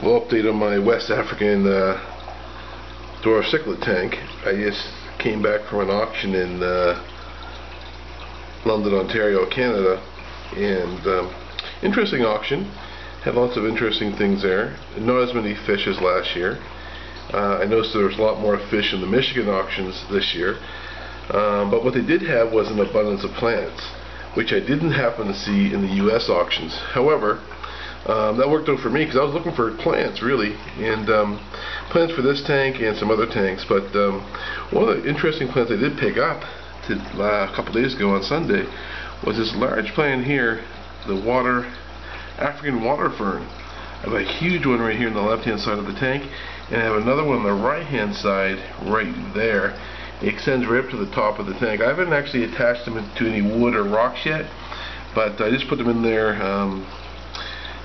little update on my West African Dwarf Cichlid tank. I just came back from an auction in London, Ontario, Canada, and interesting auction. Had lots of interesting things there. Not as many fish as last year. I noticed there was a lot more fish in the Michigan auctions this year, but what they did have was an abundance of plants, which I didn't happen to see in the US auctions. However, that worked out for me because I was looking for plants really, and plants for this tank and some other tanks. But one of the interesting plants I did pick up a couple days ago on Sunday was this large plant here, the African water fern. I have a huge one right here on the left hand side of the tank, and I have another one on the right hand side right there. It extends right up to the top of the tank. I haven't actually attached them to any wood or rocks yet, but I just put them in there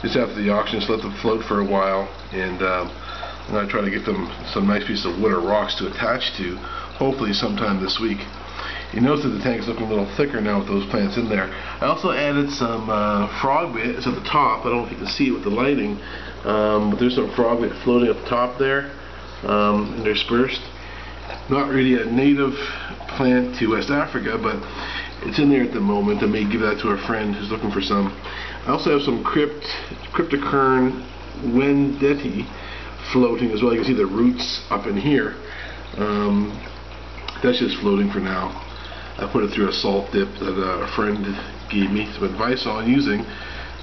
just after the auction, just let them float for a while, and I'm going to try to get them some nice pieces of wood or rocks to attach to, hopefully sometime this week. You notice that the tank is looking a little thicker now with those plants in there. I also added some frog bits at the top. I don't know if you can see it with the lighting, but there's some frog bit floating up top there, interspersed. Not really a native plant to West Africa, but it's in there at the moment. I may give that to a friend who's looking for some. I also have some Cryptocurn Wendeti floating as well. You can see the roots up in here. That's just floating for now. I put it through a salt dip that a friend gave me some advice on using,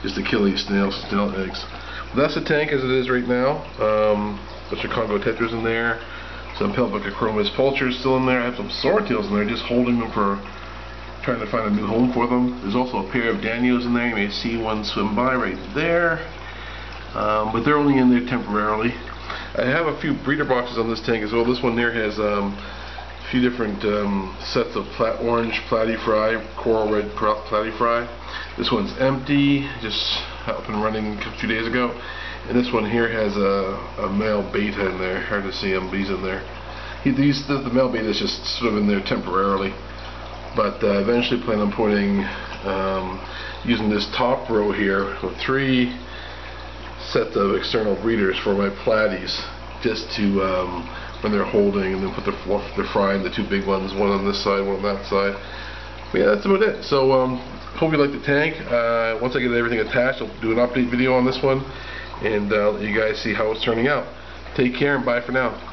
just to kill these snail eggs. But that's the tank as it is right now. Bunch of Congo tetras in there. Some pelvic chromis pulchers still in there. I have some swordtails in there, just holding them for trying to find a new home for them. There's also a pair of Danios in there. You may see one swim by right there, but they're only in there temporarily. I have a few breeder boxes on this tank as well. This one there has a few different sets of orange platyfry, coral red platyfry. This one's empty, just up and running a few days ago. And this one here has a male beta in there. Hard to see him, but he's in there. The male beta is just sort of in there temporarily. But eventually plan on putting, using this top row here with 3 sets of external breeders for my platies, just to, when they're holding, and then put the fry in the 2 big ones, one on this side, one on that side. But yeah, that's about it. So hope you like the tank. Once I get everything attached, I'll do an update video on this one, and let you guys see how it's turning out. Take care and bye for now.